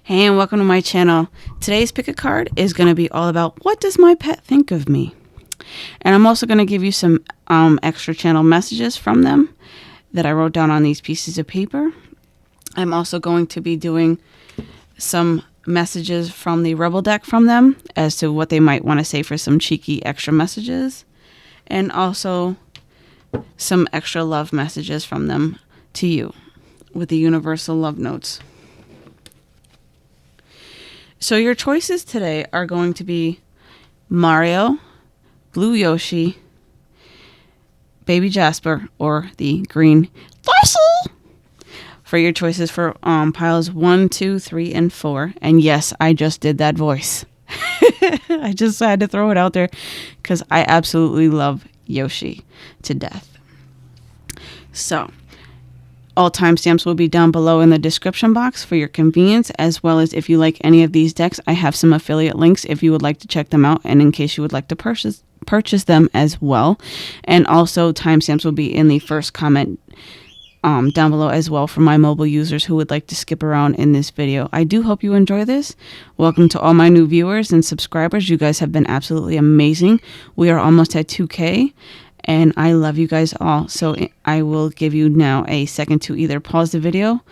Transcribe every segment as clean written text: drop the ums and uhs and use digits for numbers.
Hey, and welcome to my channel. Today's pick a card is going to be all about what does my pet think of me? And I'm also going to give you some extra channel messages from them that I wrote down on these pieces of paper. I'm also going to be doing some messages from the Rebel deck from them as to what they might want to say for some cheeky extra messages. And also some extra love messages from them to you with the universal love notes. So your choices today are going to be Mario, Blue Yoshi, Baby Jasper, or the green fossil for your choices for piles 1, 2, 3, and 4. And yes, I just did that voice. I just had to throw it out there because I absolutely love Yoshi to death. So all timestamps will be down below in the description box for your convenience, as well as if you like any of these decks, I have some affiliate links if you would like to check them out and in case you would like to purchase them as well. And also timestamps will be in the first comment down below as well for my mobile users who would like to skip around in this video. I do hope you enjoy this. Welcome to all my new viewers and subscribers. You guys have been absolutely amazing. We are almost at 2K. And I love you guys all. So I will give you now a second to either pause the video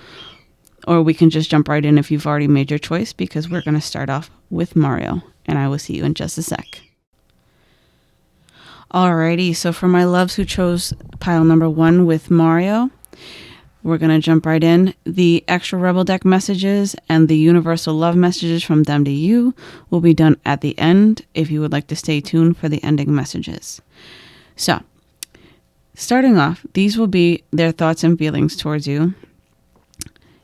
or we can just jump right in if you've already made your choice, because we're going to start off with Mario. And I will see you in just a sec. Alrighty, so for my loves who chose pile number 1 with Mario, we're going to jump right in. The extra Rebel deck messages and the universal love messages from them to you will be done at the end if you would like to stay tuned for the ending messages. So, starting off, these will be their thoughts and feelings towards you.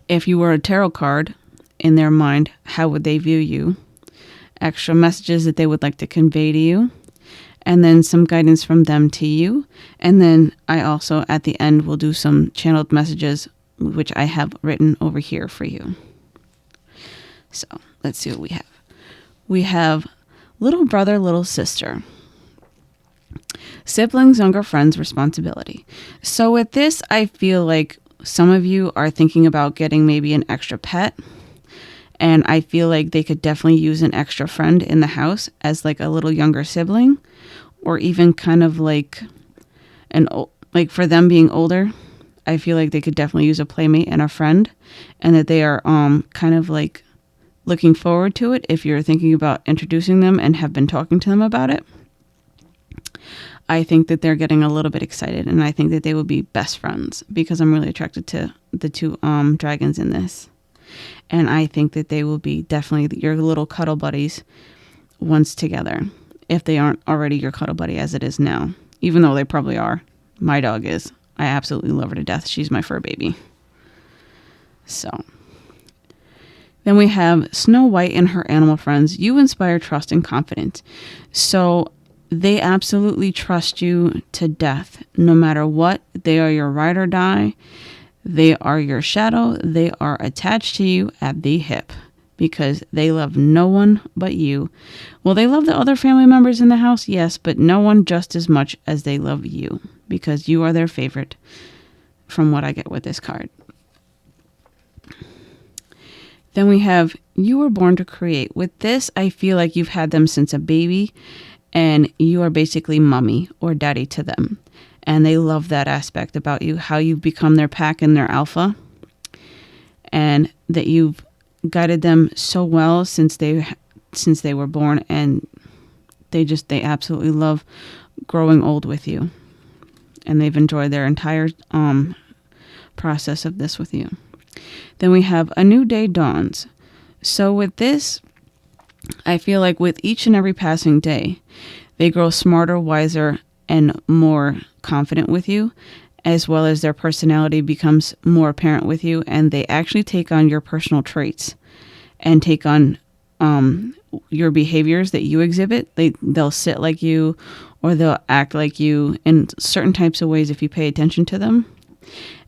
If you were a tarot card in their mind, how would they view you? Extra messages that they would like to convey to you. And then some guidance from them to you. And then I also, at the end, will do some channeled messages, which I have written over here for you. So, let's see what we have. We have little brother, little sister. Siblings, younger friends, responsibility. So with this, I feel like some of you are thinking about getting maybe an extra pet. And I feel like they could definitely use an extra friend in the house as like a little younger sibling. Or even kind of like for them being older. I feel like they could definitely use a playmate and a friend. And that they are kind of like looking forward to it if you're thinking about introducing them and have been talking to them about it. I think that they're getting a little bit excited, and I think that they will be best friends because I'm really attracted to the two dragons in this. And I think that they will be definitely your little cuddle buddies once together, if they aren't already your cuddle buddy as it is now, even though they probably are. My dog is. I absolutely love her to death. She's my fur baby. So then we have Snow White and her animal friends. You inspire trust and confidence. So they absolutely trust you to death. No matter what, they are your ride or die. They are your shadow. They are attached to you at the hip because they love no one but you. Well, they love the other family members in the house, yes, but no one just as much as they love you because you are their favorite from what I get with this card. Then we have you were born to create. With this, I feel like you've had them since a baby. And you are basically mommy or daddy to them. And they love that aspect about you, how you've become their pack and their alpha. And that you've guided them so well since they were born. And they absolutely love growing old with you. And they've enjoyed their entire process of this with you. Then we have a new day dawns. So with this, I feel like with each and every passing day, they grow smarter, wiser, and more confident with you, as well as their personality becomes more apparent with you, and they actually take on your personal traits and take on your behaviors that you exhibit. They'll sit like you, or they'll act like you in certain types of ways if you pay attention to them.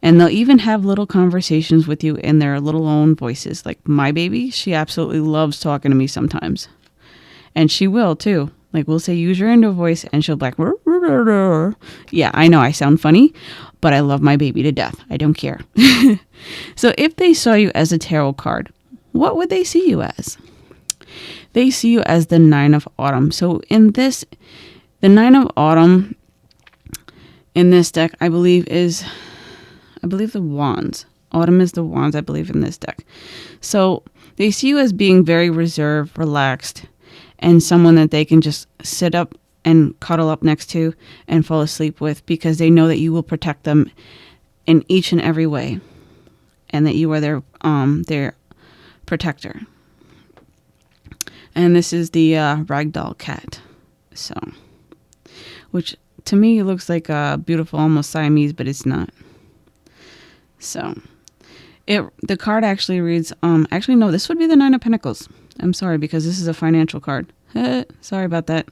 And they'll even have little conversations with you in their little own voices. Like my baby, she absolutely loves talking to me sometimes. And she will too. Like we'll say, use your inner voice, and she'll be like, rrr, rrr, rrr. Yeah, I know I sound funny, but I love my baby to death. I don't care. So if they saw you as a tarot card, what would they see you as? They see you as the Nine of Autumn. So in this, the Nine of Autumn in this deck, I believe the Wands. Autumn is the Wands, I believe, in this deck. So they see you as being very reserved, relaxed, and someone that they can just sit up and cuddle up next to and fall asleep with, because they know that you will protect them in each and every way, and that you are their protector. And this is the ragdoll cat. So, which to me looks like a beautiful, almost Siamese, but it's not. So, the card actually reads, actually no, this would be the Nine of Pentacles. I'm sorry, because this is a financial card. Sorry about that.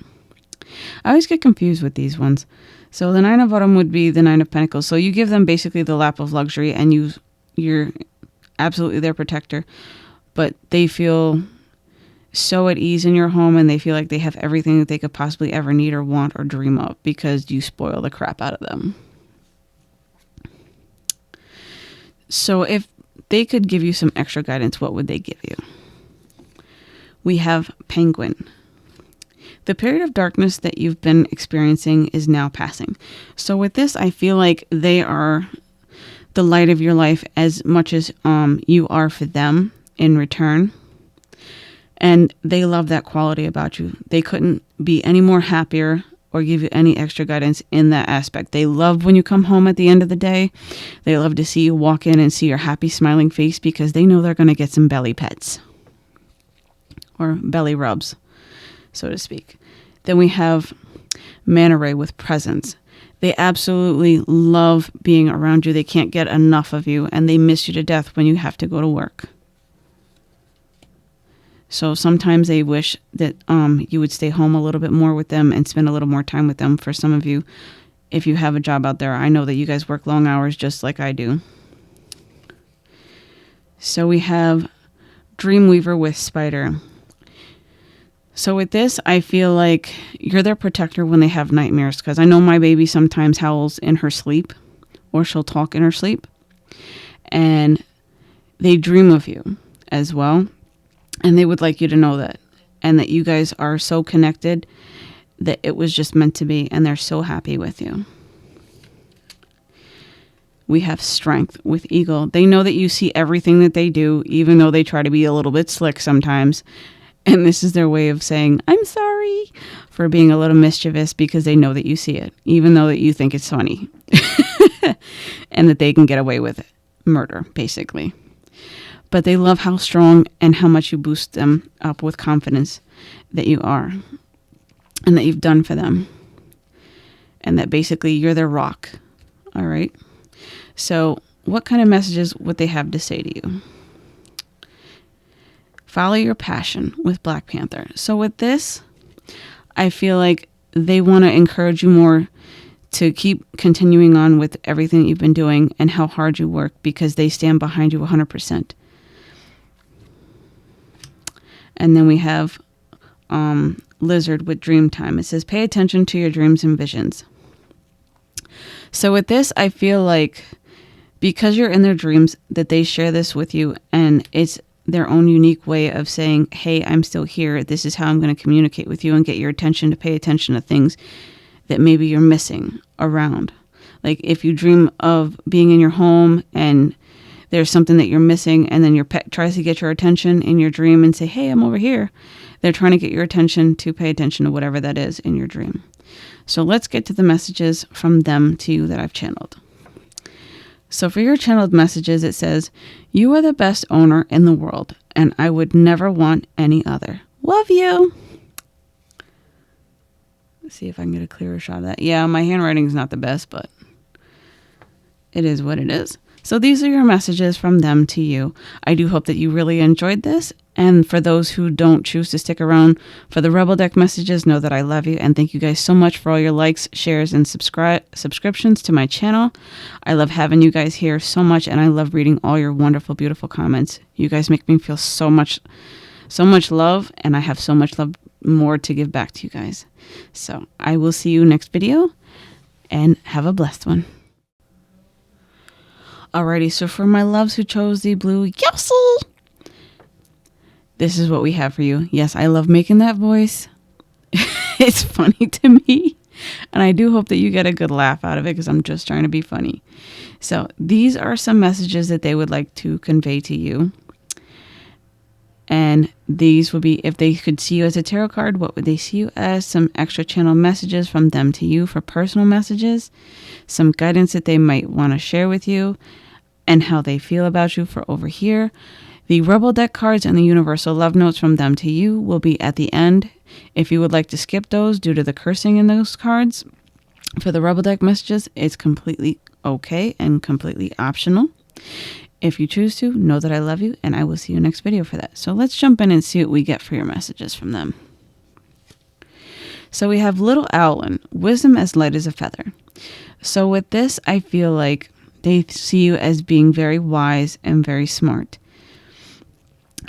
I always get confused with these ones. So the Nine of Autumn would be the Nine of Pentacles. So you give them basically the lap of luxury, and you're absolutely their protector. But they feel so at ease in your home, and they feel like they have everything that they could possibly ever need or want or dream of, because you spoil the crap out of them. So if they could give you some extra guidance, what would they give you? We have Penguin. The period of darkness that you've been experiencing is now passing. So with this, I feel like they are the light of your life as much as you are for them in return. And they love that quality about you. They couldn't be any more happier or give you any extra guidance in that aspect. They love when you come home at the end of the day. They love to see you walk in and see your happy, smiling face, because they know they're going to get some belly pets or belly rubs, so to speak. Then we have Manta Ray with presence. They absolutely love being around you. They can't get enough of you, and they miss you to death when you have to go to work. So sometimes they wish that you would stay home a little bit more with them and spend a little more time with them. For some of you, if you have a job out there, I know that you guys work long hours just like I do. So we have Dreamweaver with Spider. So with this, I feel like you're their protector when they have nightmares, because I know my baby sometimes howls in her sleep, or she'll talk in her sleep, and they dream of you as well. And they would like you to know that, and that you guys are so connected that it was just meant to be, and they're so happy with you. We have Strength with Eagle. They know that you see everything that they do, even though they try to be a little bit slick sometimes. And this is their way of saying, I'm sorry for being a little mischievous, because they know that you see it, even though that you think it's funny. And that they can get away with it. Murder, basically. But they love how strong and how much you boost them up with confidence that you are, and that you've done for them. And that basically you're their rock. All right. So what kind of messages would they have to say to you? Follow your passion with Black Panther. So with this, I feel like they want to encourage you more to keep continuing on with everything that you've been doing and how hard you work, because they stand behind you 100%. And then we have Lizard with Dreamtime. It says, pay attention to your dreams and visions. So with this, I feel like because you're in their dreams, that they share this with you, and it's their own unique way of saying, hey, I'm still here. This is how I'm going to communicate with you and get your attention to pay attention to things that maybe you're missing around. Like if you dream of being in your home and there's something that you're missing, and then your pet tries to get your attention in your dream and say, hey, I'm over here. They're trying to get your attention to pay attention to whatever that is in your dream. So let's get to the messages from them to you that I've channeled. So for your channeled messages, it says, you are the best owner in the world, and I would never want any other. Love you. Let's see if I can get a clearer shot of that. Yeah, my handwriting is not the best, but it is what it is. So these are your messages from them to you. I do hope that you really enjoyed this. And for those who don't choose to stick around for the Rebel Deck messages, know that I love you. And thank you guys so much for all your likes, shares, and subscriptions to my channel. I love having you guys here so much. And I love reading all your wonderful, beautiful comments. You guys make me feel so much love. And I have so much love more to give back to you guys. So I will see you next video. And have a blessed one. Alrighty, so for my loves who chose the blue Yoshi, This is what we have for you. Yes, I love making that voice. It's funny to me. And I do hope that you get a good laugh out of it because I'm just trying to be funny. So these are some messages that they would like to convey to you. And these would be, if they could see you as a tarot card, what would they see you as? Some extra channel messages from them to you for personal messages. Some guidance that they might want to share with you. And how they feel about you for over here. The Rebel deck cards and the Universal Love Notes from them to you will be at the end. If you would like to skip those due to the cursing in those cards, for the Rebel deck messages, it's completely okay and completely optional. If you choose to, know that I love you, and I will see you next video for that. So let's jump in and see what we get for your messages from them. So we have Little Owlin, wisdom as light as a feather. So with this, I feel like they see you as being very wise and very smart.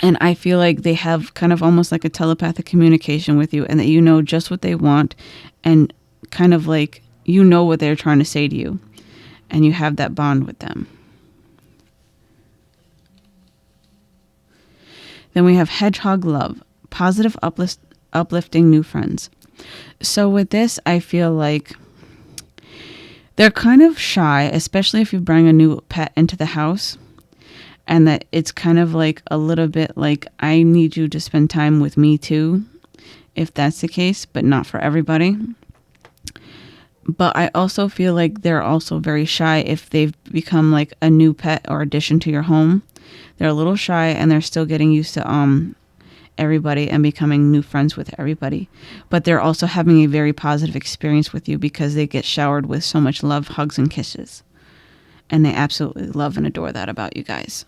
And I feel like they have kind of almost like a telepathic communication with you, and that you know just what they want, and kind of like you know what they're trying to say to you, and you have that bond with them. Then we have Hedgehog Love, positive uplifting new friends. So with this, I feel like they're kind of shy, especially if you bring a new pet into the house. And that it's kind of like a little bit like, I need you to spend time with me too, if that's the case, but not for everybody. But I also feel like they're also very shy if they've become like a new pet or addition to your home. They're a little shy and they're still getting used to everybody and becoming new friends with everybody. But they're also having a very positive experience with you because they get showered with so much love, hugs, and kisses. And they absolutely love and adore that about you guys.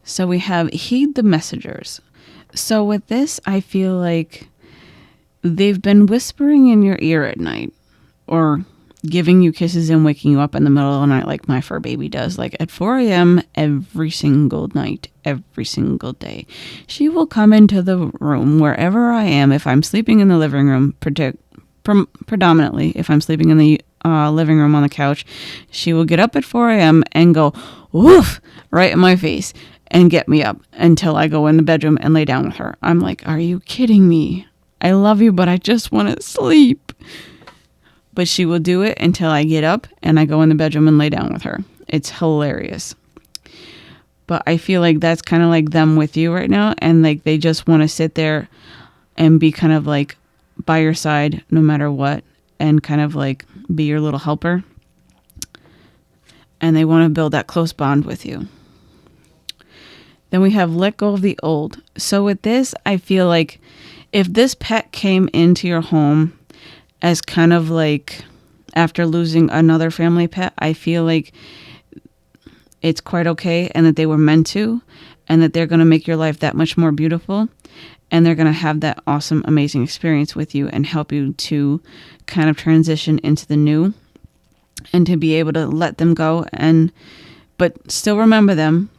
So we have Heed the Messengers. So with this, I feel like they've been whispering in your ear at night, or giving you kisses and waking you up in the middle of the night like my fur baby does, like at 4 a.m. every single night, every single day. She will come into the room wherever I am. If I'm sleeping in the living room, predominantly if I'm sleeping in the living room on the couch, she will get up at 4 a.m. and go woof right in my face and get me up until I go in the bedroom and lay down with her. I'm like, are you kidding me? I love you, but I just want to sleep. But she will do it until I get up and I go in the bedroom and lay down with her. It's hilarious. But I feel like that's kind of like them with you right now. And like they just want to sit there and be kind of like by your side no matter what. And kind of like be your little helper. And they want to build that close bond with you. Then we have Let Go of the Old. So with this, I feel like if this pet came into your home as kind of like after losing another family pet, I feel like it's quite okay, and that they were meant to, and that they're going to make your life that much more beautiful, and they're going to have that awesome, amazing experience with you and help you to kind of transition into the new and to be able to let them go, but still remember them,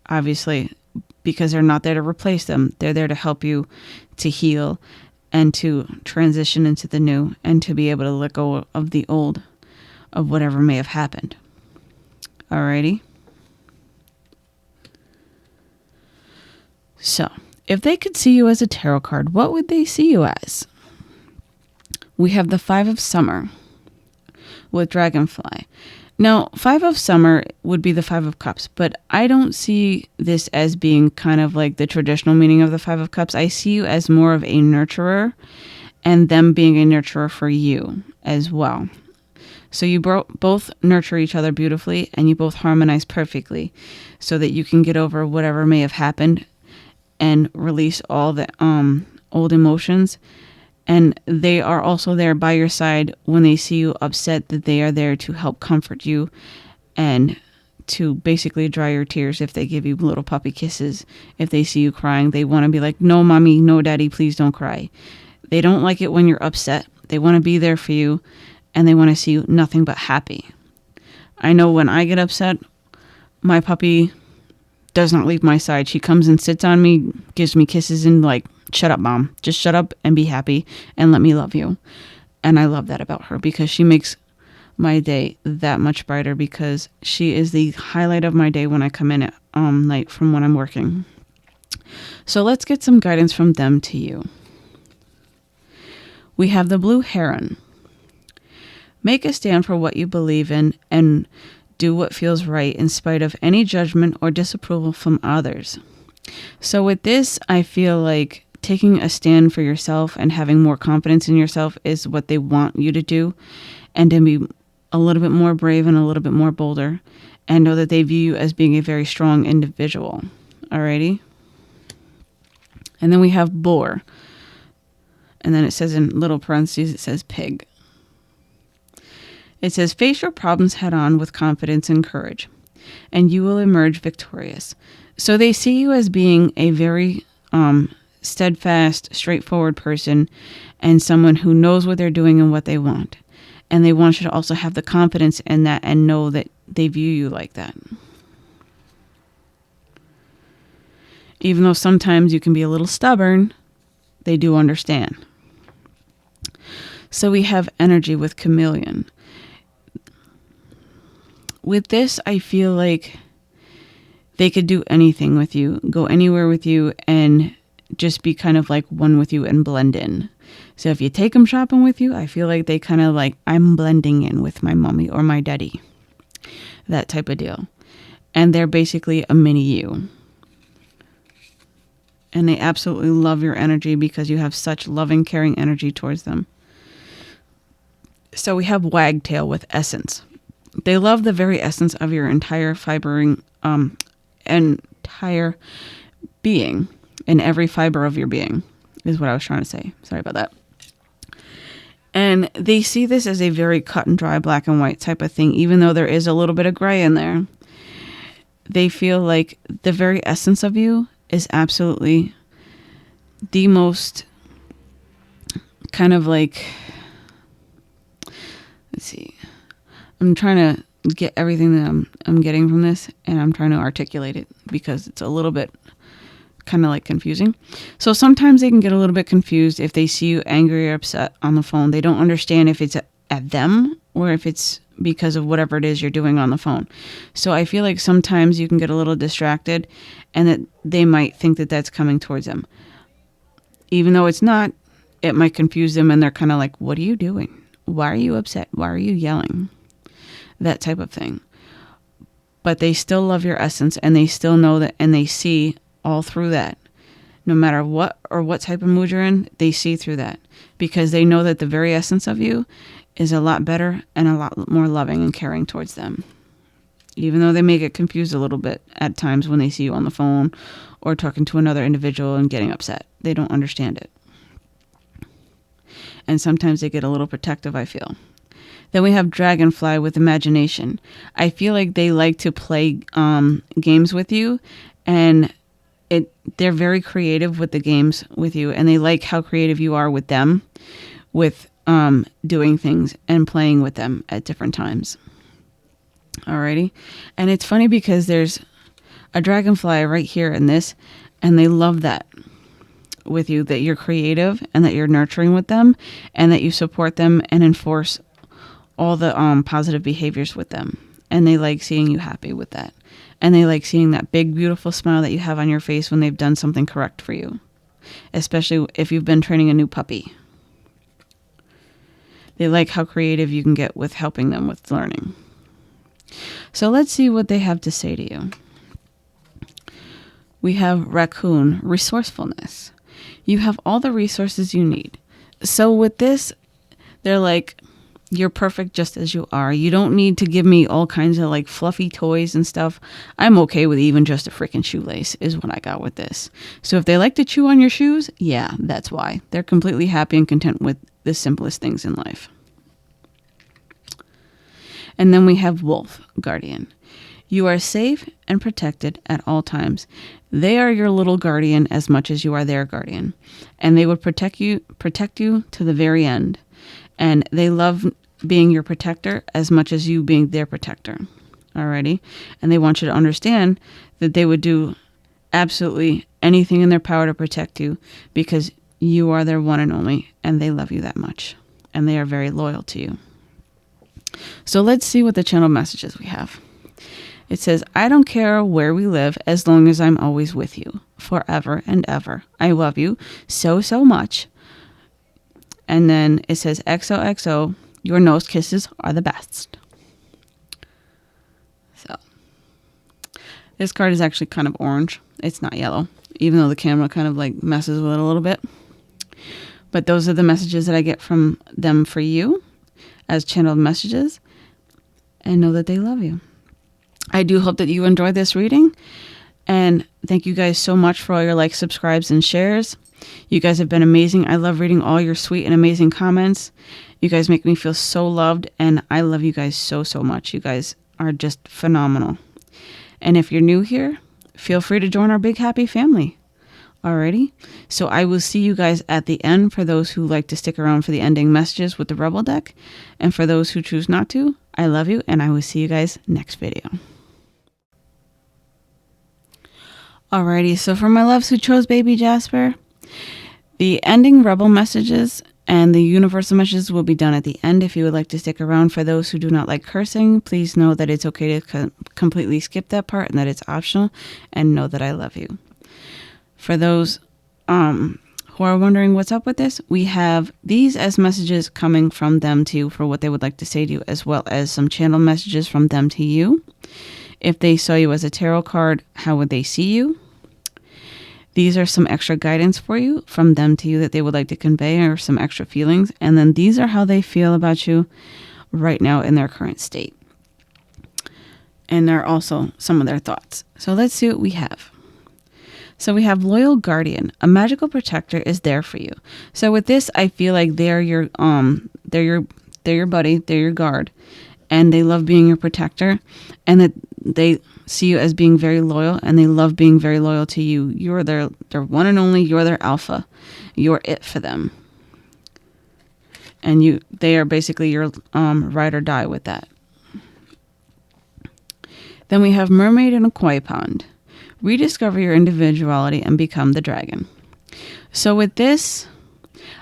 obviously, because they're not there to replace them. They're there to help you to heal and to transition into the new, and to be able to let go of the old, of whatever may have happened. Alrighty. So, if they could see you as a tarot card, what would they see you as? We have the Five of Summer with Dragonfly. Now, Five of Summer would be the Five of Cups, but I don't see this as being kind of like the traditional meaning of the Five of Cups. I see you as more of a nurturer, and them being a nurturer for you as well. So you both nurture each other beautifully, and you both harmonize perfectly so that you can get over whatever may have happened and release all the old emotions. And they are also there by your side when they see you upset, that they are there to help comfort you and to basically dry your tears. If they give you little puppy kisses, if they see you crying, they want to be like, no, mommy, no, daddy, please don't cry. They don't like it when you're upset. They want to be there for you, and they want to see you nothing but happy. I know when I get upset, my puppy does not leave my side. She comes and sits on me, gives me kisses, and like, shut up, mom. Just shut up and be happy and let me love you. And I love that about her, because she makes my day that much brighter, because she is the highlight of my day when I come in night from when I'm working. So let's get some guidance from them to you. We have the blue heron. Make a stand for what you believe in and do what feels right in spite of any judgment or disapproval from others. So with this, I feel like taking a stand for yourself and having more confidence in yourself is what they want you to do, and to be a little bit more brave and a little bit more bolder, and know that they view you as being a very strong individual. Alrighty? And then we have boar. And then it says in little parentheses, it says pig. It says, face your problems head on with confidence and courage, and you will emerge victorious. So they see you as being a very steadfast, straightforward person, and someone who knows what they're doing and what they want. And they want you to also have the confidence in that and know that they view you like that. Even though sometimes you can be a little stubborn, they do understand. So we have energy with chameleon. With this, I feel like they could do anything with you, go anywhere with you, and just be kind of like one with you and blend in. So if you take them shopping with you, I feel like they kind of like, I'm blending in with my mommy or my daddy. That type of deal. And they're basically a mini you. And they absolutely love your energy because you have such loving, caring energy towards them. So we have wagtail with essence. They love the very essence of your entire entire being, in every fiber of your being, is what I was trying to say. Sorry about that. And they see this as a very cut and dry, black and white type of thing, even though there is a little bit of gray in there. They feel like the very essence of you is absolutely the most kind of like, let's see, I'm trying to get everything that I'm getting from this, and I'm trying to articulate it because it's a little bit kind of like confusing. So sometimes they can get a little bit confused if they see you angry or upset on the phone. They don't understand if it's at them or if it's because of whatever it is you're doing on the phone. So I feel like sometimes you can get a little distracted and that they might think that that's coming towards them. Even though it's not, it might confuse them and they're kind of like, what are you doing? Why are you upset? Why are you yelling? That type of thing. But they still love your essence and they still know that, and they see all through that. No matter what or what type of mood you're in, they see through that because they know that the very essence of you is a lot better and a lot more loving and caring towards them. Even though they may get confused a little bit at times when they see you on the phone or talking to another individual and getting upset. They don't understand it. And sometimes they get a little protective, I feel. Then we have dragonfly with imagination. I feel like they like to play games with you, and they're very creative with the games with you, and they like how creative you are with them, with doing things and playing with them at different times. Alrighty. And it's funny because there's a dragonfly right here in this, and they love that with you, that you're creative and that you're nurturing with them and that you support them and enforce all the positive behaviors with them. And they like seeing you happy with that. And they like seeing that big, beautiful smile that you have on your face when they've done something correct for you, especially if you've been training a new puppy. They like how creative you can get with helping them with learning. So let's see what they have to say to you. We have raccoon, resourcefulness. You have all the resources you need. So with this, they're like, you're perfect just as you are. You don't need to give me all kinds of like fluffy toys and stuff. I'm okay with even just a freaking shoelace is what I got with this. So if they like to chew on your shoes, yeah, that's why. They're completely happy and content with the simplest things in life. And then we have wolf, guardian. You are safe and protected at all times. They are your little guardian as much as you are their guardian. And they would protect you to the very end. And they love being your protector as much as you being their protector. Alrighty? And they want you to understand that they would do absolutely anything in their power to protect you because you are their one and only, and they love you that much. And they are very loyal to you. So let's see what the channel messages we have. It says, I don't care where we live as long as I'm always with you forever and ever. I love you so, so much. And then it says, XOXO, your nose kisses are the best. So this card is actually kind of orange. It's not yellow, even though the camera kind of like messes with it a little bit. But those are the messages that I get from them for you as channeled messages. And know that they love you. I do hope that you enjoyed this reading. And thank you guys so much for all your likes, subscribes, and shares. You guys have been amazing. I love reading all your sweet and amazing comments. You guys make me feel so loved. And I love you guys so, so much. You guys are just phenomenal. And if you're new here, feel free to join our big happy family. Alrighty. So I will see you guys at the end for those who like to stick around for the ending messages with the Rebel deck. And for those who choose not to, I love you and I will see you guys next video. Alrighty. So for my loves who chose baby Jasper, the ending Rebel messages and the universal messages will be done at the end. If you would like to stick around, for those who do not like cursing, please know that it's okay to completely skip that part and that it's optional, and know that I love you. For those who are wondering what's up with this, we have these as messages coming from them to you for what they would like to say to you, as well as some channel messages from them to you. If they saw you as a tarot card, how would they see you? These are some extra guidance for you from them to you that they would like to convey, or some extra feelings. And then these are how they feel about you right now in their current state. And they're also some of their thoughts. So let's see what we have. So we have Loyal Guardian. A magical protector is there for you. So with this, I feel like they're your buddy, they're your guard, and they love being your protector, and that they see you as being very loyal, and they love being very loyal to you. You're their one and only. You're their alpha. You're it for them, and they are basically your ride or die with that. Then we have Mermaid in a Koi Pond. Rediscover your individuality and become the dragon. So with this,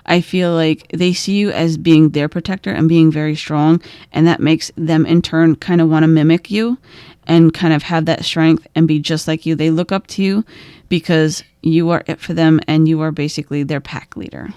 I feel like they see you as being their protector and being very strong, and that makes them in turn kind of want to mimic you and kind of have that strength and be just like you. They look up to you because you are it for them, and you are basically their pack leader.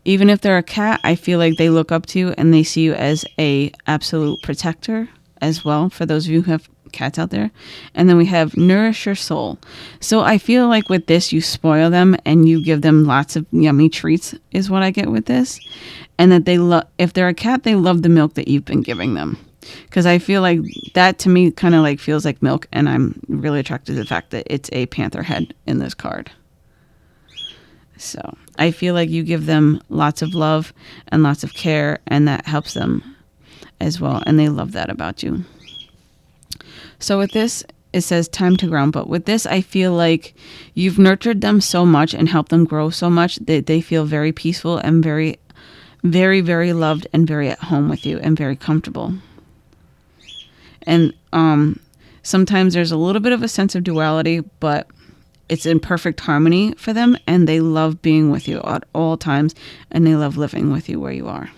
Even if they're a cat, I feel like they look up to you and they see you as a absolute protector as well, for those of you who have cats out there. And then we have Nourish Your Soul. So I feel like with this, you spoil them and you give them lots of yummy treats is what I get with this. And that they love, if they're a cat, they love the milk that you've been giving them. Because I feel like that to me kind of like feels like milk, and I'm really attracted to the fact that it's a panther head in this card. So I feel like you give them lots of love and lots of care, and that helps them as well. And they love that about you. So with this, it says time to ground. But with this, I feel like you've nurtured them so much and helped them grow so much that they feel very peaceful and very, very, very loved and very at home with you and very comfortable. And sometimes there's a little bit of a sense of duality, but it's in perfect harmony for them. And they love being with you at all times. And they love living with you where you are.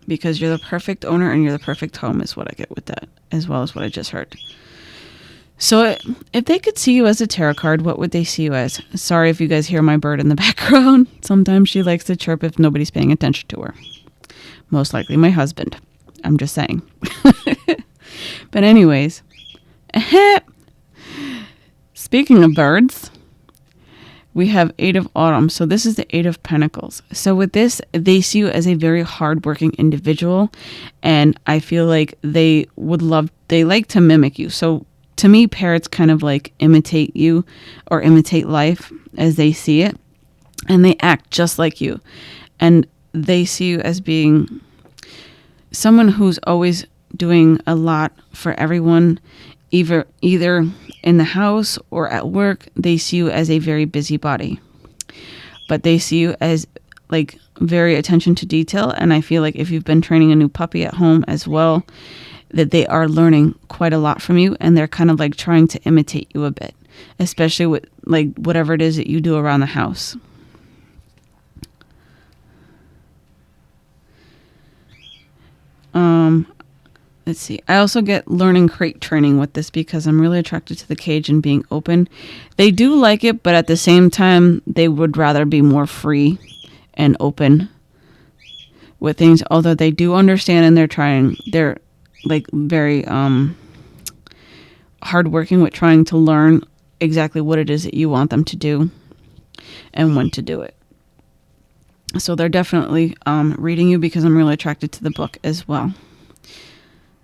Because you're the perfect owner and you're the perfect home is what I get with that, as well as what I just heard. So if they could see you as a tarot card, what would they see you as? Sorry if you guys hear my bird in the background. Sometimes she likes to chirp if nobody's paying attention to her. Most likely my husband. I'm just saying. But anyways. Speaking of birds, we have Eight of Autumn. So this is the Eight of Pentacles. So with this, they see you as a very hardworking individual. And I feel like they like to mimic you. So to me, parrots kind of like imitate you or imitate life as they see it. And they act just like you. And they see you as being someone who's always doing a lot for everyone, either in the house or at work. They see you as a very busybody, but they see you as like very attention to detail. And I feel like if you've been training a new puppy at home as well, that they are learning quite a lot from you, and they're kind of like trying to imitate you a bit, especially with like whatever it is that you do around the house. Let's see. I also get learning crate training with this because I'm really attracted to the cage and being open. They do like it, but at the same time, they would rather be more free and open with things. Although they do understand and they're trying. They're like very hardworking with trying to learn exactly what it is that you want them to do and when to do it. So they're definitely reading you because I'm really attracted to the book as well.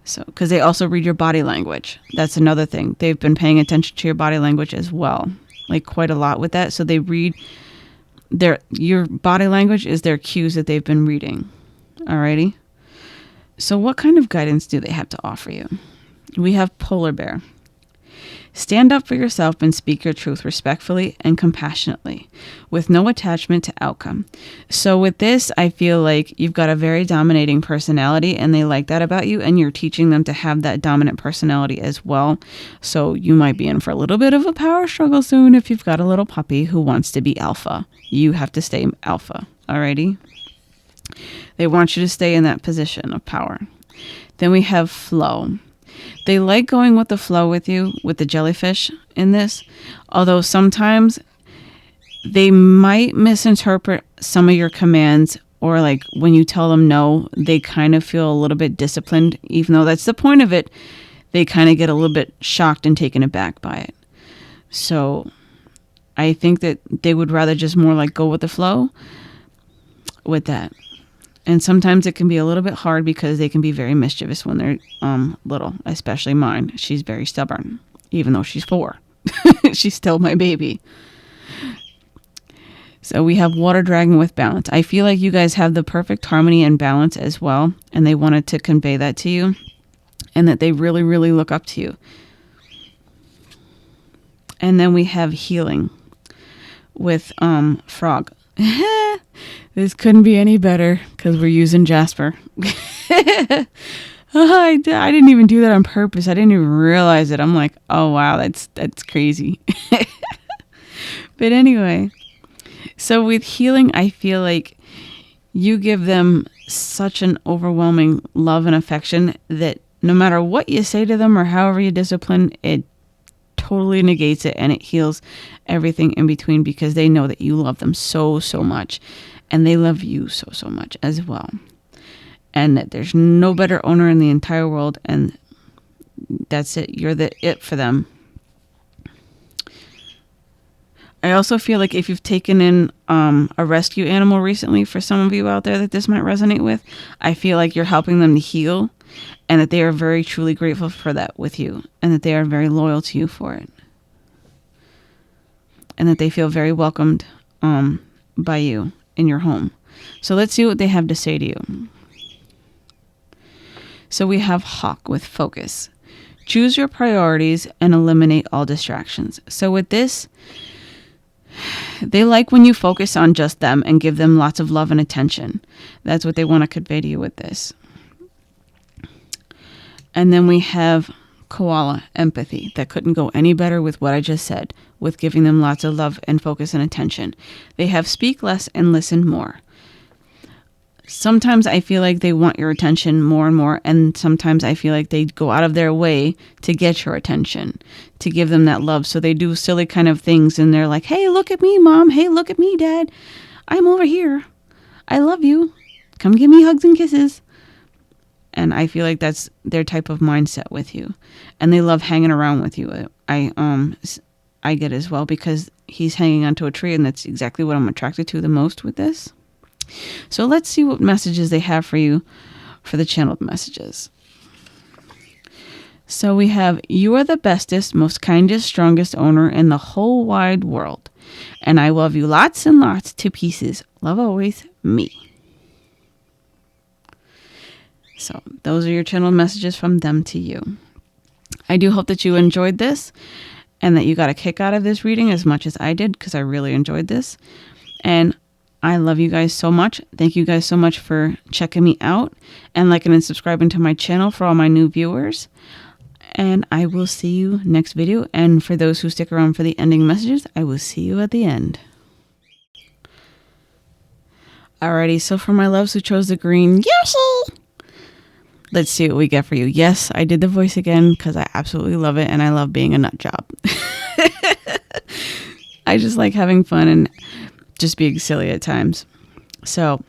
So, because they also read your body language. That's another thing. They've been paying attention to your body language as well, like quite a lot with that. So they read your body language is their cues that they've been reading. Alrighty. So what kind of guidance do they have to offer you? We have polar bear. Stand up for yourself and speak your truth respectfully and compassionately, with no attachment to outcome. So with this, I feel like you've got a very dominating personality and they like that about you, and you're teaching them to have that dominant personality as well. So you might be in for a little bit of a power struggle soon if you've got a little puppy who wants to be alpha. You have to stay alpha, alrighty? They want you to stay in that position of power. Then we have flow. They like going with the flow with you, with the jellyfish in this, although sometimes they might misinterpret some of your commands, or like when you tell them no, they kind of feel a little bit disciplined, even though that's the point of it. They kind of get a little bit shocked and taken aback by it. So I think that they would rather just more like go with the flow with that. And sometimes it can be a little bit hard because they can be very mischievous when they're little, especially mine. She's very stubborn, even though she's 4. She's still my baby. So we have water dragon with balance. I feel like you guys have the perfect harmony and balance as well, and they wanted to convey that to you, and that they really, really look up to you. And then we have healing with frog. This couldn't be any better because we're using Jasper. I didn't even do that on purpose. I didn't even realize it. I'm like, oh wow, that's crazy. But anyway, so with healing, I feel like you give them such an overwhelming love and affection that no matter what you say to them or however you discipline, it totally negates it and it heals everything in between, because they know that you love them so much, and they love you so much as well, and that there's no better owner in the entire world, and that's it. You're the it for them. I also feel like if you've taken in a rescue animal recently, for some of you out there that this might resonate with, I feel like you're helping them to heal, and that they are very truly grateful for that with you, and that they are very loyal to you for it, and that they feel very welcomed by you in your home. So let's see what they have to say to you. So we have hawk with focus. Choose your priorities and eliminate all distractions. So with this, they like when you focus on just them and give them lots of love and attention. That's what they want to convey to you with this. And then we have koala, empathy. That couldn't go any better with what I just said, with giving them lots of love and focus and attention. They have speak less and listen more. Sometimes I feel like they want your attention more and more, and sometimes I feel like they go out of their way to get your attention, to give them that love. So they do silly kind of things, and they're like, hey, look at me, Mom. Hey, look at me, Dad. I'm over here. I love you. Come give me hugs and kisses. And I feel like that's their type of mindset with you. And they love hanging around with you. I get as well, because he's hanging onto a tree, and that's exactly what I'm attracted to the most with this. So let's see what messages they have for you for the channeled messages. So we have, you are the bestest, most kindest, strongest owner in the whole wide world. And I love you lots and lots to pieces. Love always, me. So those are your channeled messages from them to you. I do hope that you enjoyed this and that you got a kick out of this reading as much as I did, because I really enjoyed this. And I love you guys so much. Thank you guys so much for checking me out and liking and subscribing to my channel for all my new viewers. And I will see you next video. And for those who stick around for the ending messages, I will see you at the end. Alrighty, so for my loves who chose the green, Yoshi! Let's see what we get for you. Yes, I did the voice again because I absolutely love it and I love being a nut job. I just like having fun and just being silly at times. So,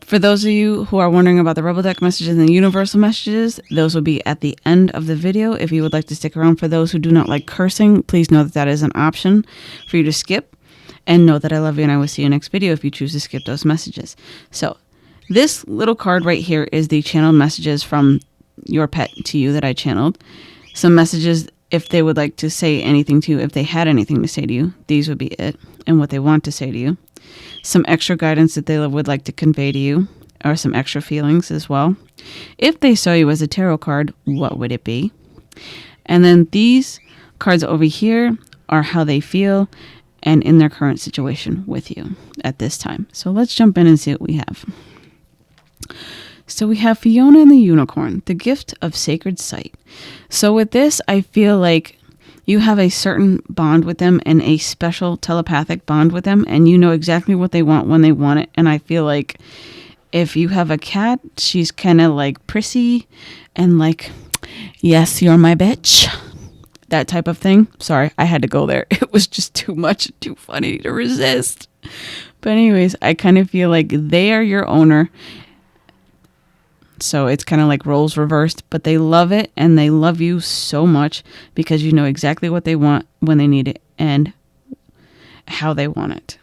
for those of you who are wondering about the Rebel Deck messages and the Universal messages, those will be at the end of the video. If you would like to stick around, for those who do not like cursing, please know that that is an option for you to skip. And know that I love you and I will see you next video if you choose to skip those messages. So, this little card right here is the channeled messages from your pet to you that I channeled. Some messages if they would like to say anything to you, if they had anything to say to you, these would be it, and what they want to say to you. Some extra guidance that they would like to convey to you, or some extra feelings as well. If they saw you as a tarot card, what would it be? And then these cards over here are how they feel and in their current situation with you at this time. So let's jump in and see what we have. So we have Fiona and the Unicorn, the gift of sacred sight. So with this, I feel like you have a certain bond with them and a special telepathic bond with them, and you know exactly what they want when they want it. And I feel like if you have a cat, she's kind of like prissy and like, yes, you're my bitch. That type of thing. Sorry, I had to go there. It was just too much, too funny to resist. But anyways, I kind of feel like they are your owner. So it's kind of like roles reversed, but they love it and they love you so much because you know exactly what they want when they need it and how they want it.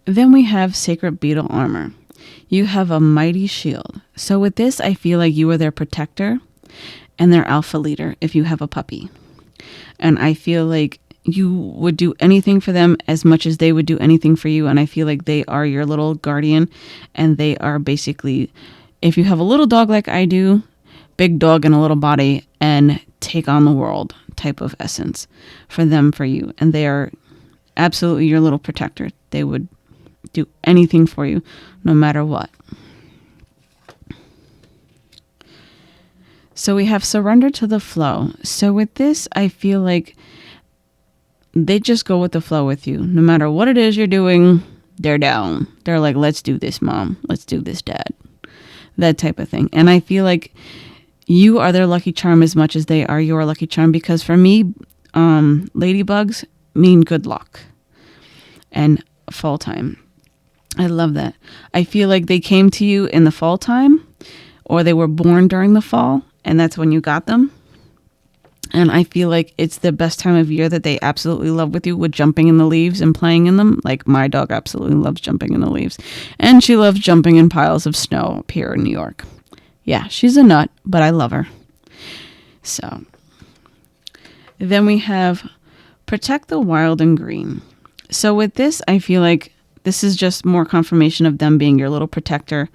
Then we have Sacred Beetle Armor. You have a mighty shield. So with this, I feel like you are their protector and their alpha leader if you have a puppy. And I feel like you would do anything for them as much as they would do anything for you. And I feel like they are your little guardian. And they are basically, if you have a little dog like I do, big dog in a little body and take on the world type of essence for them, for you. And they are absolutely your little protector. They would do anything for you, no matter what. So we have Surrender to the Flow. So with this, I feel like they just go with the flow with you. No matter what it is you're doing, they're down. They're like, let's do this, Mom. Let's do this, Dad. That type of thing. And I feel like you are their lucky charm as much as they are your lucky charm. Because for me, ladybugs mean good luck and fall time. I love that. I feel like they came to you in the fall time, or they were born during the fall, and that's when you got them. And I feel like it's the best time of year that they absolutely love with you, with jumping in the leaves and playing in them. Like my dog absolutely loves jumping in the leaves. And she loves jumping in piles of snow up here in New York. Yeah, she's a nut, but I love her. So then we have Protect the Wild and Green. So with this, I feel like this is just more confirmation of them being your little protector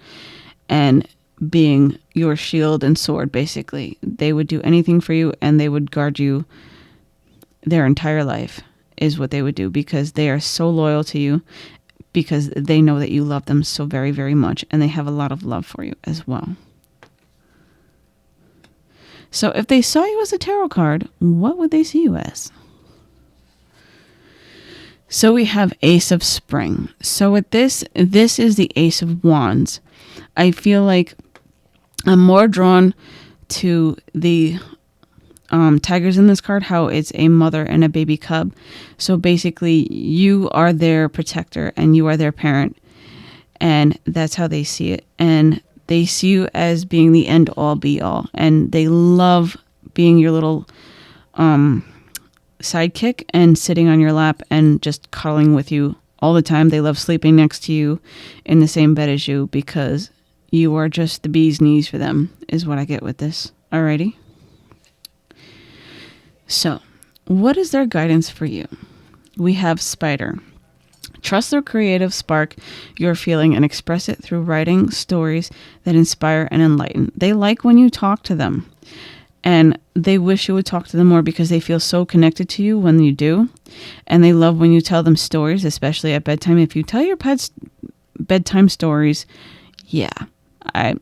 and being your shield and sword, basically. They would do anything for you and they would guard you their entire life is what they would do, because they are so loyal to you, because they know that you love them so very, very much, and they have a lot of love for you as well. So if they saw you as a tarot card, what would they see you as? So we have Ace of Spring. So with this is the Ace of Wands. I feel like I'm more drawn to the tigers in this card, how it's a mother and a baby cub. So basically, you are their protector and you are their parent. And that's how they see it. And they see you as being the end all be all. And they love being your little sidekick and sitting on your lap and just cuddling with you all the time. They love sleeping next to you in the same bed as you, because you are just the bee's knees for them, is what I get with this. Alrighty. So, what is their guidance for you? We have Spider. Trust their creative spark you're feeling and express it through writing stories that inspire and enlighten. They like when you talk to them, and they wish you would talk to them more because they feel so connected to you when you do. And they love when you tell them stories, especially at bedtime. If you tell your pets bedtime stories, yeah,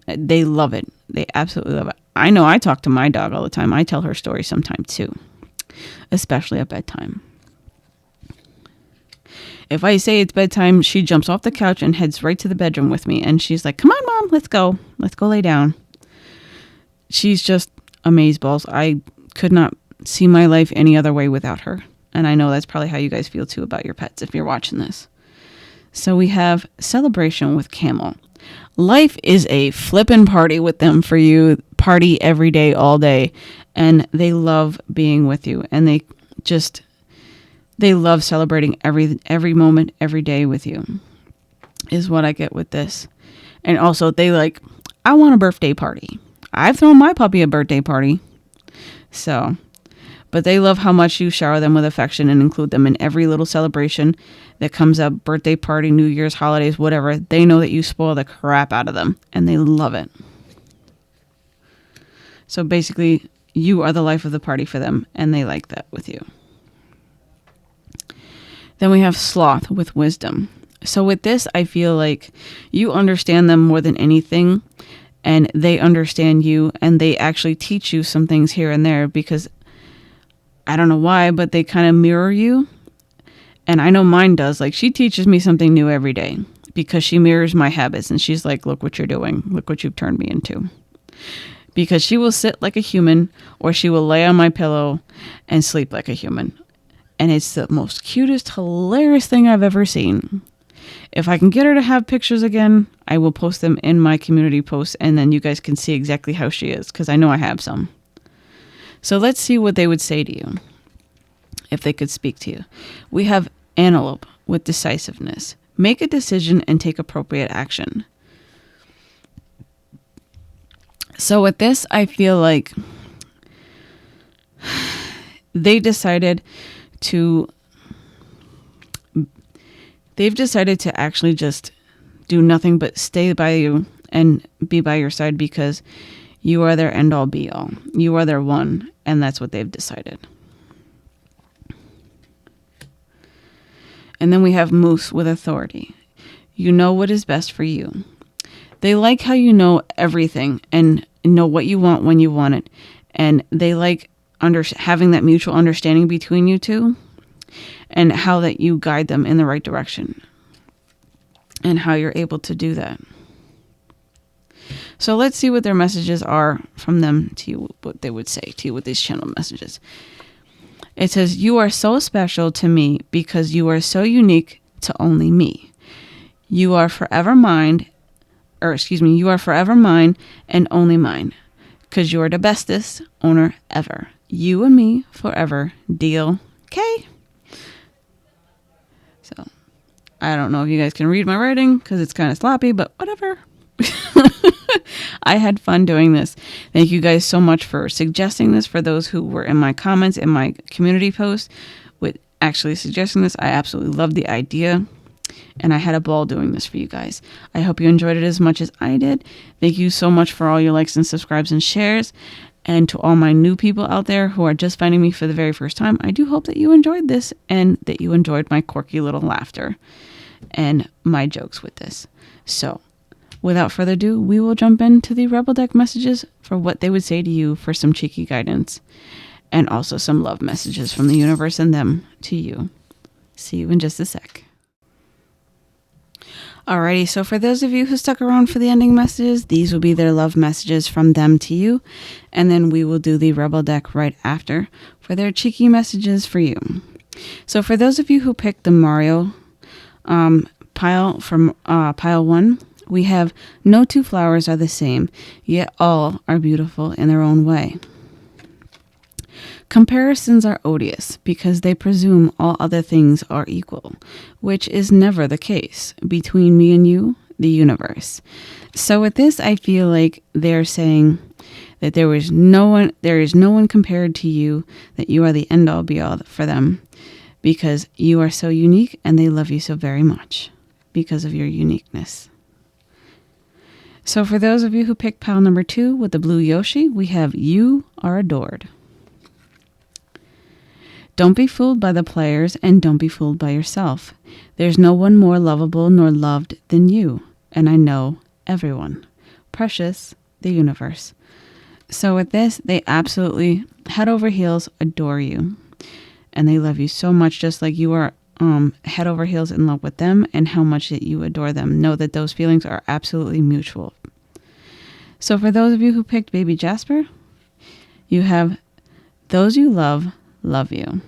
they love it. They absolutely love it. I know I talk to my dog all the time. I tell her stories sometimes too, especially at bedtime. If I say it's bedtime, she jumps off the couch and heads right to the bedroom with me. And she's like, come on, Mom, let's go. Let's go lay down. She's just amazeballs. I could not see my life any other way without her. And I know that's probably how you guys feel too about your pets if you're watching this. So we have celebration with Camel. Life is a flippin' party with them for you. Party every day, all day. And they love being with you. And they love celebrating every moment, every day with you, is what I get with this. And also they like, I want a birthday party. I've thrown my puppy a birthday party. So, but they love how much you shower them with affection and include them in every little celebration that comes up, birthday party, New Year's, holidays, whatever. They know that you spoil the crap out of them and they love it. So basically, you are the life of the party for them and they like that with you. Then we have sloth with wisdom. So with this, I feel like you understand them more than anything and they understand you and they actually teach you some things here and there because I don't know why, but they kind of mirror you. And I know mine does. Like she teaches me something new every day because she mirrors my habits and she's like, look what you're doing. Look what you've turned me into. Because she will sit like a human or she will lay on my pillow and sleep like a human. And it's the most cutest, hilarious thing I've ever seen. If I can get her to have pictures again, I will post them in my community posts and then you guys can see exactly how she is because I know I have some. So let's see what they would say to you if they could speak to you. We have antelope with decisiveness. Make a decision and take appropriate action. So with this, I feel like they've decided to actually just do nothing but stay by you and be by your side because you are their end all be all. You are their one, and that's what they've decided. And then we have moose with authority. You know what is best for you. They like how you know everything and know what you want when you want it. And they like having that mutual understanding between you two and how that you guide them in the right direction and how you're able to do that. So let's see what their messages are from them to you, what they would say to you with these channel messages. It says, you are so special to me because you are so unique to only me. You are forever mine, you are forever mine and only mine because you are the bestest owner ever. You and me forever. Deal. Okay. So I don't know if you guys can read my writing because it's kind of sloppy, but whatever. I had fun doing this. Thank you guys so much for suggesting this. For those who were in my comments in my community post with actually suggesting this, I absolutely loved the idea and I had a ball doing this for you guys. I hope you enjoyed it as much as I did. Thank you so much for all your likes and subscribes and shares. And to all my new people out there who are just finding me for the very first time, I do hope that you enjoyed this and that you enjoyed my quirky little laughter and my jokes with this. So without further ado, we will jump into the Rebel Deck messages for what they would say to you for some cheeky guidance and also some love messages from the universe and them to you. See you in just a sec. Alrighty, so for those of you who stuck around for the ending messages, these will be their love messages from them to you. And then we will do the Rebel Deck right after for their cheeky messages for you. So for those of you who picked the Mario pile from pile 1, we have no two flowers are the same, yet all are beautiful in their own way. Comparisons are odious because they presume all other things are equal, which is never the case between me and you, the universe. So with this, I feel like they're saying that there is no one compared to you, that you are the end all be all for them because you are so unique and they love you so very much because of your uniqueness. So for those of you who picked pile number 2 with the blue Yoshi, we have you are adored. Don't be fooled by the players and don't be fooled by yourself. There's no one more lovable nor loved than you, and I know everyone. Precious, the universe. So with this, they absolutely head over heels adore you, and they love you so much, just like you are head over heels in love with them and how much that you adore them. Know that those feelings are absolutely mutual. So for those of you who picked baby Jasper, you have those you love you.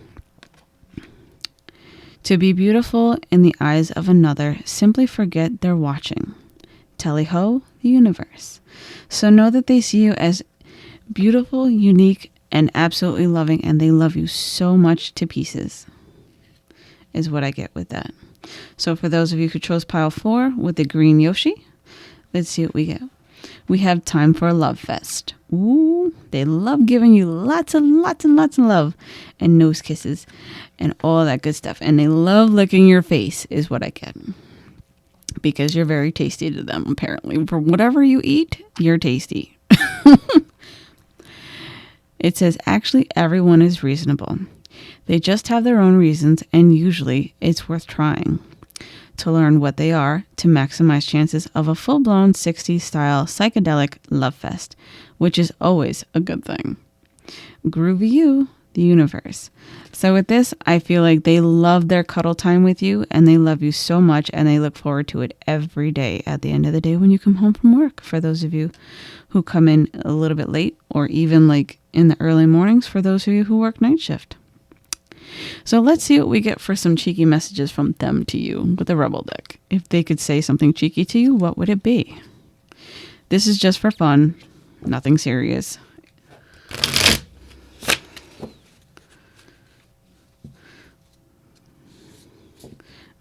To be beautiful in the eyes of another, simply forget they're watching. Tally-ho, the universe. So know that they see you as beautiful, unique, and absolutely loving, and they love you so much to pieces, is what I get with that. So for those of you who chose pile 4 with the green Yoshi, let's see what we get. We have time for a love fest. Ooh, they love giving you lots and lots and lots of love and nose kisses and all that good stuff. And they love licking your face is what I get. Because you're very tasty to them, apparently. For whatever you eat, you're tasty. It says, actually, everyone is reasonable. They just have their own reasons, and usually it's worth trying to learn what they are to maximize chances of a full-blown 60s style psychedelic love fest, which is always a good thing. Groovy you, the universe. So with this, I feel like they love their cuddle time with you, and they love you so much, and they look forward to it every day at the end of the day when you come home from work. For those of you who come in a little bit late, or even like in the early mornings for those of you who work night shift. So let's see what we get for some cheeky messages from them to you with the Rebel deck. If they could say something cheeky to you, what would it be? This is just for fun, nothing serious.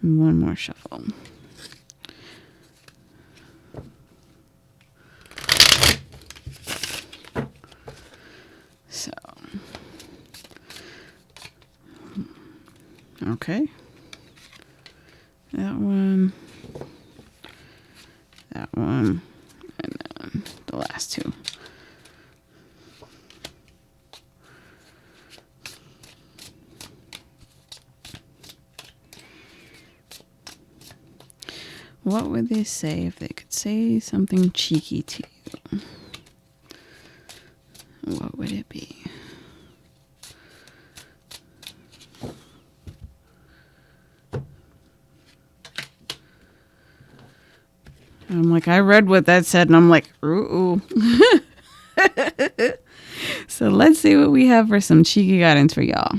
One more shuffle. So, okay. That one, and then the last two. What would they say if they could say something cheeky to you? What would it be? I'm like, I read what that said, and I'm like, ooh. So let's see what we have for some cheeky guidance for y'all.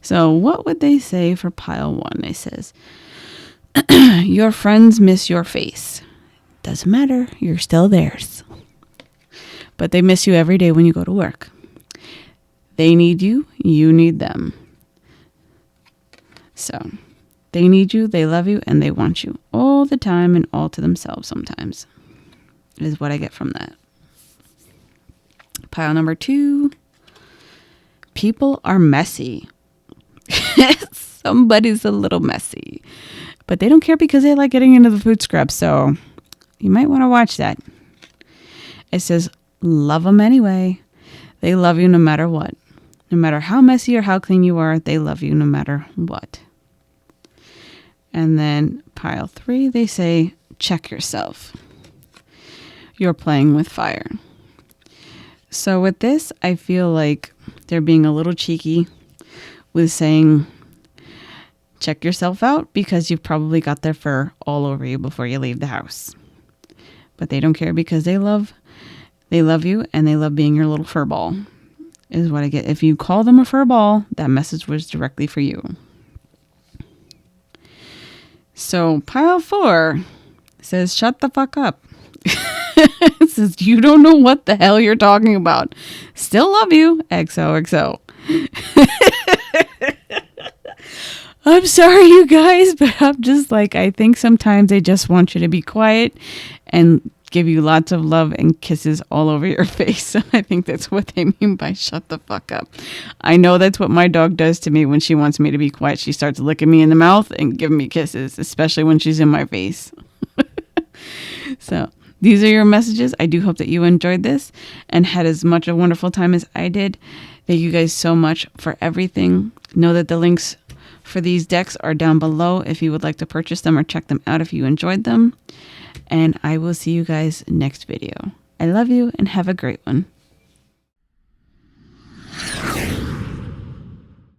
So what would they say for pile 1? It says, your friends miss your face. Doesn't matter, you're still theirs. But they miss you every day when you go to work. They need you, you need them. So, they need you, they love you, and they want you all the time and all to themselves sometimes, is what I get from that. Pile number 2. People are messy. Somebody's a little messy. But they don't care because they like getting into the food scraps, so you might want to watch that. It says, love them anyway. They love you no matter what. No matter how messy or how clean you are, they love you no matter what. And then pile 3, they say, check yourself. You're playing with fire. So with this, I feel like they're being a little cheeky with saying, check yourself out because you've probably got their fur all over you before you leave the house. But they don't care because they love you and they love being your little fur ball, is what I get. If you call them a fur ball, that message was directly for you. So pile 4 says, shut the fuck up. It says, you don't know what the hell you're talking about. Still love you. XOXO. I'm sorry, you guys, but I'm just like, I think sometimes they just want you to be quiet and give you lots of love and kisses all over your face. So I think that's what they mean by shut the fuck up. I know that's what my dog does to me when she wants me to be quiet. She starts licking me in the mouth and giving me kisses, especially when she's in my face. So these are your messages. I do hope that you enjoyed this and had as much a wonderful time as I did. Thank you guys so much for everything. Know that the links for these decks are down below if you would like to purchase them or check them out if you enjoyed them. And I will see you guys next video. I love you and have a great one.